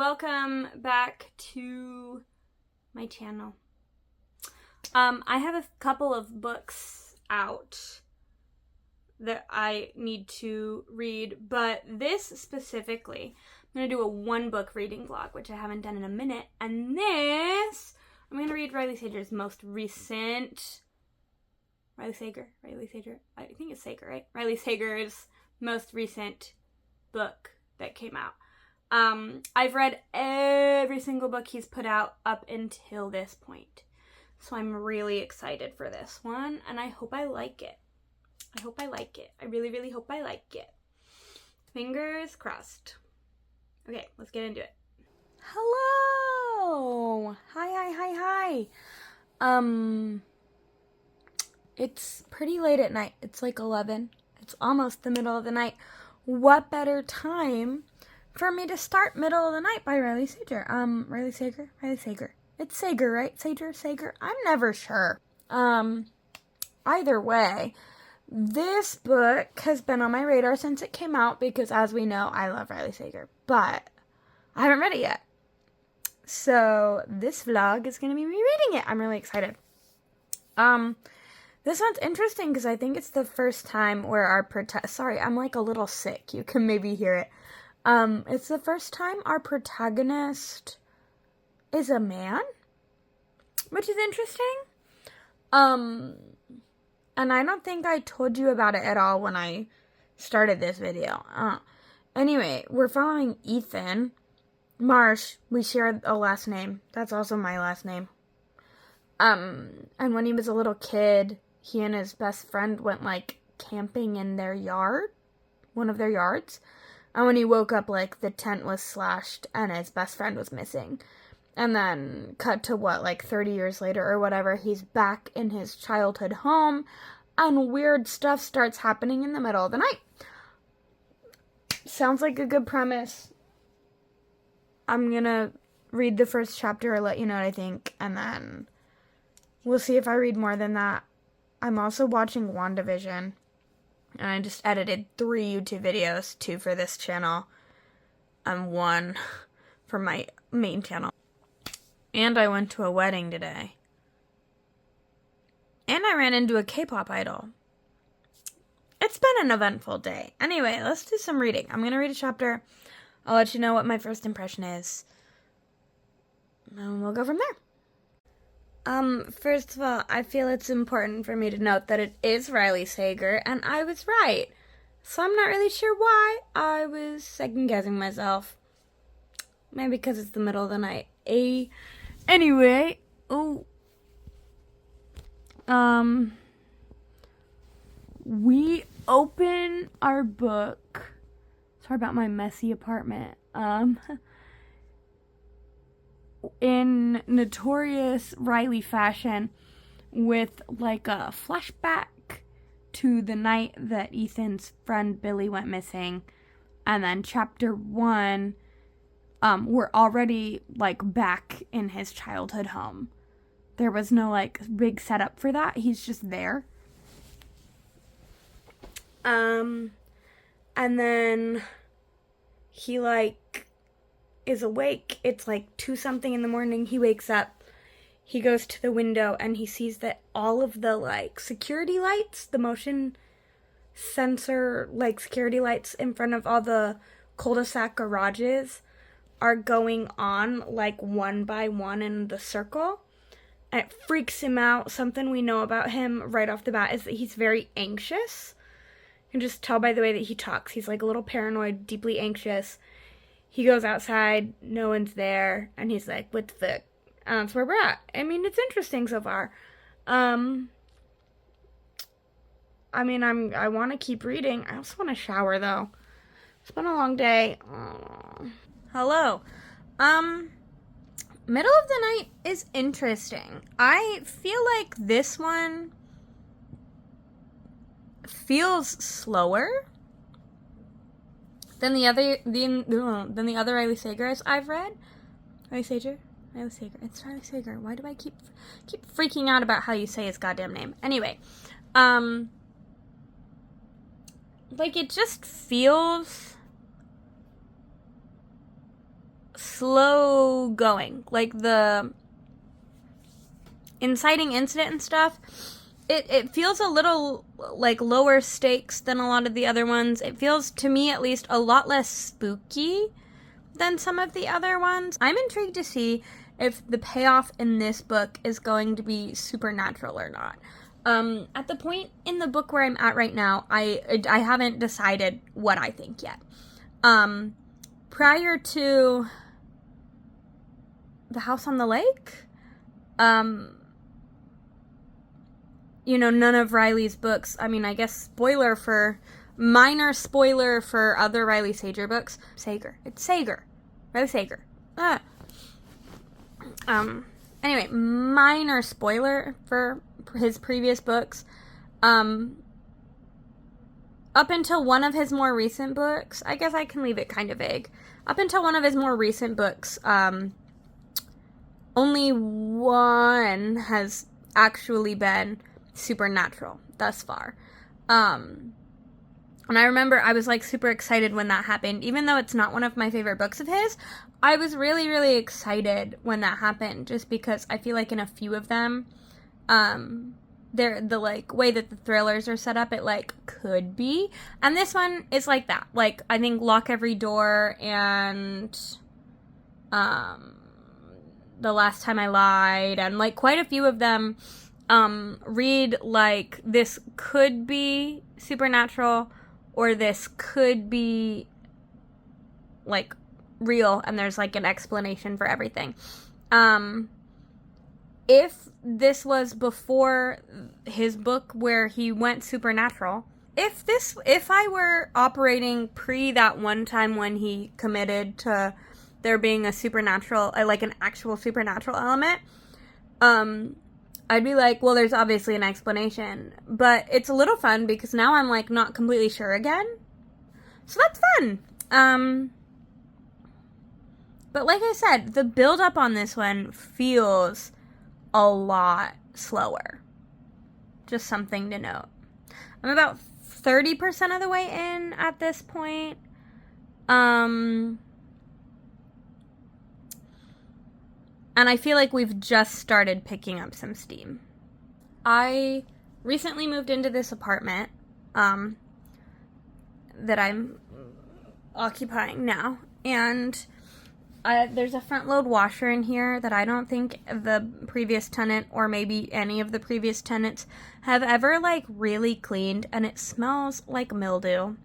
welcome back to my channel. I have a couple of books out that I need to read, but this specifically, I'm going to do a one book reading vlog, which I haven't done in a minute, and this, I'm going to read Riley Sager's most recent, Riley Sager, I think it's Sager, right? Riley Sager's most recent book that came out. I've read every single book he's put out up until this point. So I'm really excited for this one, and I hope I like it. I really, really hope I like it. Fingers crossed. Okay, let's get into it. Hello! Hi. It's pretty late at night. It's like 11. It's almost the middle of the night. What better time for me to start Middle of the Night by Riley Sager. Riley Sager? It's Sager, right? Sager? I'm never sure. Either way, this book has been on my radar since it came out because, as we know, I love Riley Sager, but I haven't read it yet. So this vlog is going to be me reading it. I'm really excited. This one's interesting because I think it's the first time where our sorry, I'm like a little sick. You can maybe hear it. It's the first time our protagonist is a man, which is interesting. And I don't think I told you about it at all when I started this video. Anyway, we're following Ethan Marsh. We share a last name. That's also my last name. And when he was a little kid, he and his best friend went, like, camping in their yard, one of their yards. And when he woke up, like, the tent was slashed and his best friend was missing. And then cut to, 30 years later or whatever, he's back in his childhood home and weird stuff starts happening in the middle of the night. Sounds like a good premise. I'm gonna read the first chapter, let you know what I think, and then we'll see if I read more than that. I'm also watching WandaVision. And I just edited 3 YouTube videos, 2 for this channel, and 1 for my main channel. And I went to a wedding today. And I ran into a K-pop idol. It's been an eventful day. Anyway, let's do some reading. I'm going to read a chapter. I'll let you know what my first impression is. And we'll go from there. First of all, I feel it's important for me to note that it is Riley Sager, and I was right. So I'm not really sure why I was second-guessing myself. Maybe because it's the middle of the night. Anyway, we open our book. Sorry about my messy apartment. In notorious Riley fashion with like a flashback to the night that Ethan's friend Billy went missing. And then chapter 1, we're already like back in his childhood home. There was no like big setup for that. He's just there. And then he is awake. It's like 2-something in the morning. He wakes up, he goes to the window, and he sees that all of the security lights, the motion sensor security lights in front of all the cul-de-sac garages are going on one by one in the circle, and it freaks him out. Something we know about him right off the bat is that he's very anxious. You can just tell by the way that he talks. He's a little paranoid, deeply anxious. He goes outside, no one's there, and he's like, what the fuck? That's where we're at. I mean, it's interesting so far. I want to keep reading. I also want to shower, though. It's been a long day. Hello. Middle of the Night is interesting. I feel like this one feels slower than the other Riley Sagers I've read. Riley Sager. It's Riley Sager. Why do I keep freaking out about how you say his goddamn name? Anyway, it just feels slow going. Like the inciting incident and stuff, it feels a little like lower stakes than a lot of the other ones. It feels, to me at least, a lot less spooky than some of the other ones. I'm intrigued to see if the payoff in this book is going to be supernatural or not. At the point in the book where I'm at right now, I haven't decided what I think yet. Prior to The House on the Lake, you know, none of Riley's books, I mean, I guess minor spoiler for other Riley Sager books. It's Sager. Riley Sager. Anyway, minor spoiler for his previous books. Up until one of his more recent books, I guess I can leave it kind of vague. Up until one of his more recent books, only one has actually been supernatural thus far. And I remember I was like super excited when that happened. Even though it's not one of my favorite books of his, I was really, really excited when that happened, just because I feel like in a few of them, the like way that the thrillers are set up, it like could be. And this one is like that. Like, I think Lock Every Door and The Last Time I Lied, and like quite a few of them read like this could be supernatural, or this could be like real, and there's like an explanation for everything. If this was before his book where he went supernatural, if I were operating pre that one time when he committed to there being a supernatural, like an actual supernatural element, I'd be like, well, there's obviously an explanation. But it's a little fun because now I'm like not completely sure again. So that's fun. But like I said, the build up on this one feels a lot slower. Just something to note. I'm about 30% of the way in at this point. And I feel like we've just started picking up some steam. I recently moved into this apartment that I'm occupying now, and there's a front load washer in here that I don't think the previous tenant, or maybe any of the previous tenants, have ever like really cleaned, and it smells like mildew,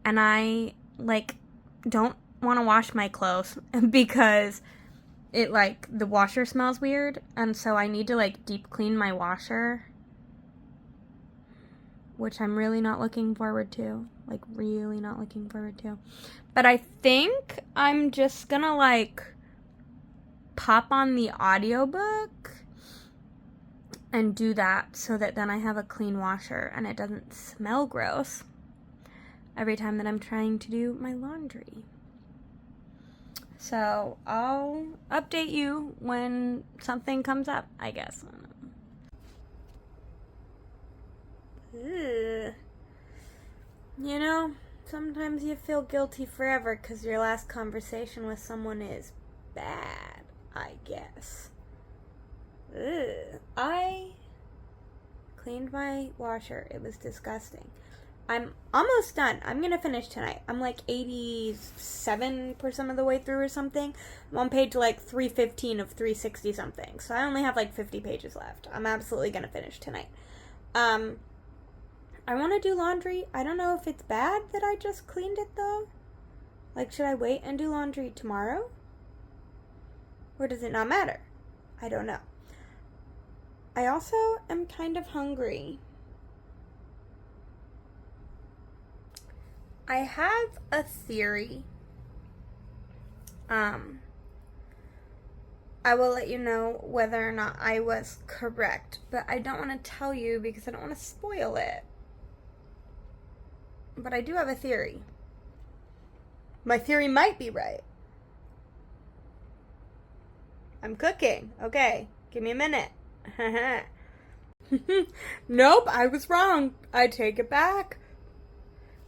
and I like don't want to wash my clothes because it like the washer smells weird, and so I need to like deep clean my washer, which I'm really not looking forward to. Like, really not looking forward to. But I think I'm just gonna, like, pop on the audiobook and do that so that then I have a clean washer and it doesn't smell gross every time that I'm trying to do my laundry. So, I'll update you when something comes up, I guess. Ugh. You know, sometimes you feel guilty forever because your last conversation with someone is bad, I guess. Ugh. I cleaned my washer. It was disgusting. I'm almost done. I'm going to finish tonight. I'm like 87% of the way through or something. I'm on page like 315 of 360 something. So I only have like 50 pages left. I'm absolutely going to finish tonight. I want to do laundry. I don't know if it's bad that I just cleaned it, though. Like, should I wait and do laundry tomorrow? Or does it not matter? I don't know. I also am kind of hungry. I have a theory. I will let you know whether or not I was correct, but I don't want to tell you because I don't want to spoil it. But I do have a theory. My theory might be right. I'm cooking. Okay, give me a minute. Nope, I was wrong. I take it back.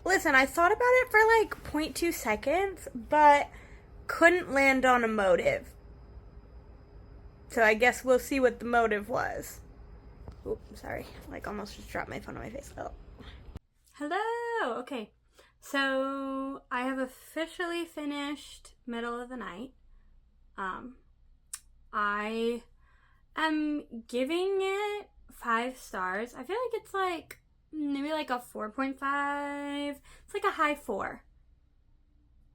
Listen, I thought about it for like 0.2 seconds, but couldn't land on a motive. So I guess we'll see what the motive was. Oop, sorry. Like, almost just dropped my phone on my face. Oh. Hello! Okay. So, I have officially finished Middle of the Night. I am giving it 5 stars. I feel like it's like, maybe like a 4.5. It's like a high 4.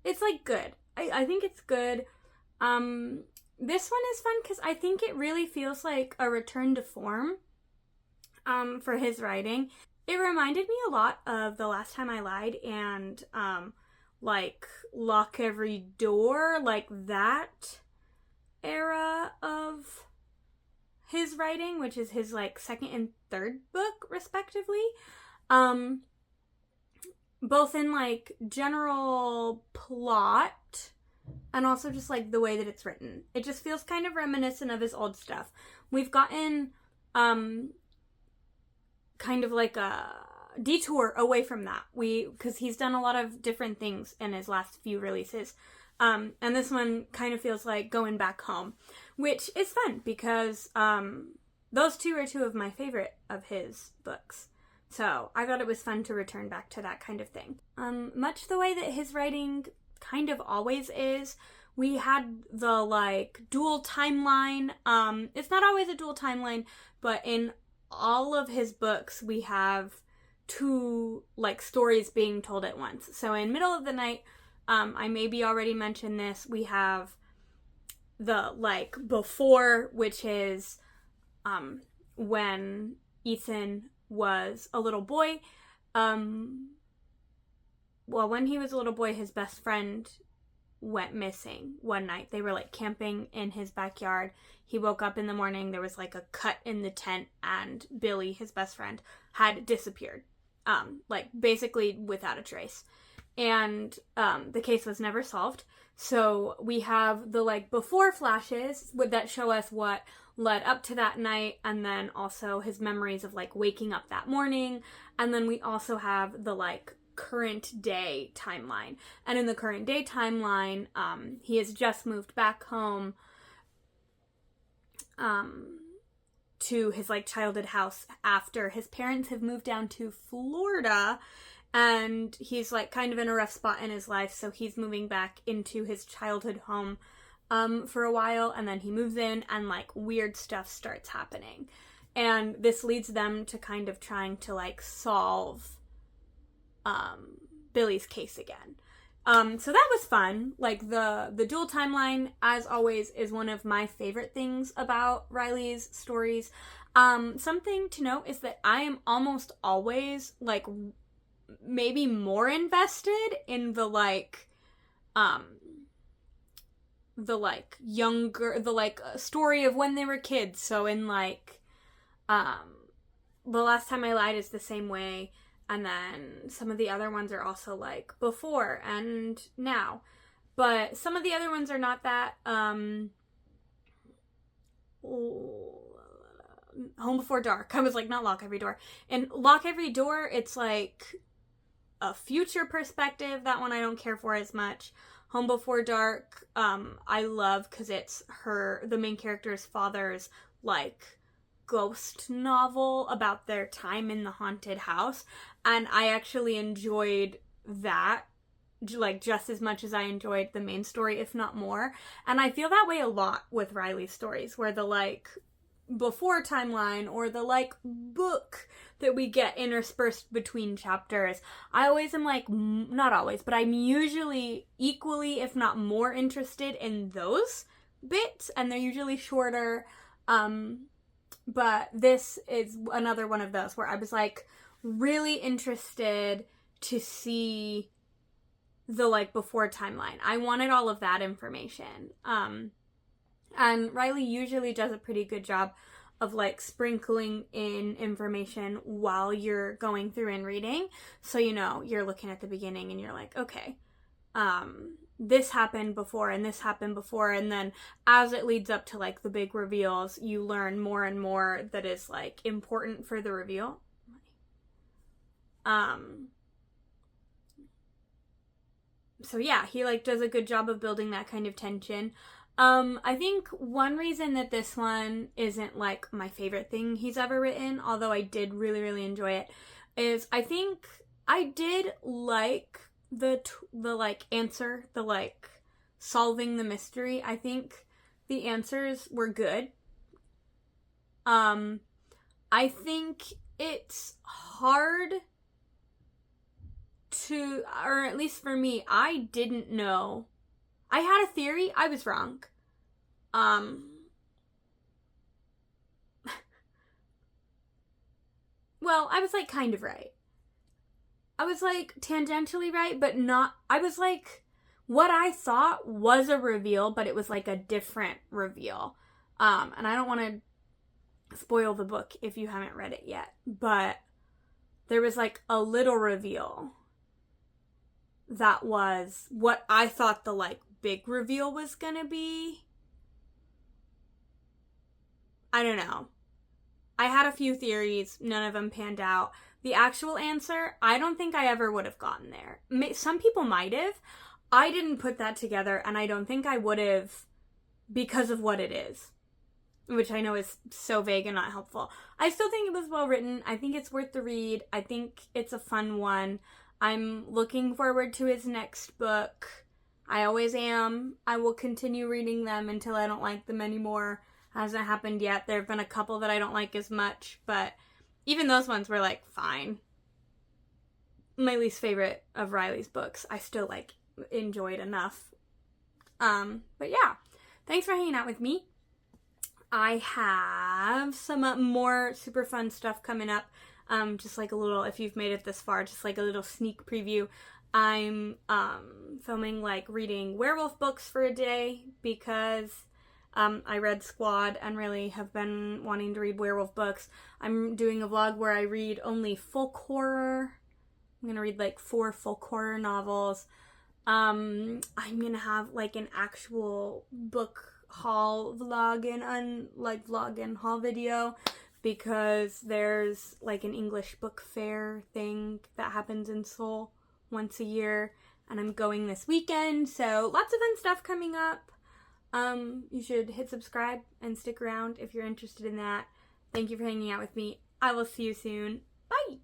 It's like good. I think it's good. This one is fun because I think it really feels like a return to form for his writing. It reminded me a lot of The Last Time I Lied and like Lock Every Door, like that era of his writing, which is his like second and third book respectively. Both in like general plot and also just like the way that it's written. It just feels kind of reminiscent of his old stuff. We've gotten kind of like a detour away from that. Because he's done a lot of different things in his last few releases. And this one kind of feels like going back home, which is fun because those two are two of my favorite of his books. So I thought it was fun to return back to that kind of thing. Much the way that his writing kind of always is, we had the like dual timeline. It's not always a dual timeline, but in all of his books we have 2 like stories being told at once. So in Middle of the Night, I maybe already mentioned this, we have the like before, which is when Ethan was a little boy. When he was a little boy, his best friend went missing one night. They were like camping in his backyard. He woke up in the morning, there was like a cut in the tent, and Billy, his best friend, had disappeared. Like basically without a trace. And the case was never solved. So we have the like before flashes that show us what led up to that night, and then also his memories of like waking up that morning. And then we also have the like current day timeline. And in the current day timeline, he has just moved back home to his like childhood house after his parents have moved down to Florida, and he's like kind of in a rough spot in his life, so he's moving back into his childhood home for a while, and then he moves in and like weird stuff starts happening, and this leads them to kind of trying to like solve Billy's case again. So that was fun. Like the dual timeline, as always, is one of my favorite things about Riley's stories. Something to note is that I am almost always like maybe more invested in the younger, the like story of when they were kids. So in like The Last Time I Lied is the same way. And then some of the other ones are also like before and now. But some of the other ones are not that. Home Before Dark. I was like, not Lock Every Door. And Lock Every Door, it's like a future perspective. That one I don't care for as much. Home Before Dark, I love because it's the main character's father's like ghost novel about their time in the haunted house, and I actually enjoyed that like just as much as I enjoyed the main story, if not more. And I feel that way a lot with Riley's stories, where the like before timeline or the like book that we get interspersed between chapters, I always am like, not always, but I'm usually equally if not more interested in those bits, and they're usually shorter. But this is another one of those where I was like really interested to see the like before timeline. I wanted all of that information. And Riley usually does a pretty good job of like sprinkling in information while you're going through and reading. So, you know, you're looking at the beginning and you're like, okay, this happened before and this happened before, and then as it leads up to like the big reveals, you learn more and more that is like important for the reveal. So yeah, he like does a good job of building that kind of tension. I think one reason that this one isn't like my favorite thing he's ever written, although I did really, really enjoy it, is I think I did like the like answer, the like solving the mystery. I think the answers were good. I think it's hard to, or at least for me, I didn't know. I had a theory, I was wrong. Well, I was like kind of right. I was like tangentially right, but not. I was like, what I thought was a reveal, but it was like a different reveal. And I don't want to spoil the book if you haven't read it yet, but there was like a little reveal that was what I thought the like big reveal was gonna be. I don't know. I had a few theories, none of them panned out. The actual answer, I don't think I ever would have gotten there. Some people might have. I didn't put that together, and I don't think I would have because of what it is, which I know is so vague and not helpful. I still think it was well written. I think it's worth the read. I think it's a fun one. I'm looking forward to his next book. I always am. I will continue reading them until I don't like them anymore. Hasn't happened yet. There have been a couple that I don't like as much, but even those ones were like fine. My least favorite of Riley's books, I still like enjoyed enough. But yeah, thanks for hanging out with me. I have some more super fun stuff coming up. Just like a little, if you've made it this far, just like a little sneak preview. I'm filming like reading werewolf books for a day because I read Squad and really have been wanting to read werewolf books. I'm doing a vlog where I read only folk horror. I'm gonna read like 4 folk horror novels. I'm gonna have like an actual book haul vlog and vlog and haul video because there's like an English book fair thing that happens in Seoul once a year, and I'm going this weekend, so lots of fun stuff coming up. You should hit subscribe and stick around if you're interested in that. Thank you for hanging out with me. I will see you soon. Bye!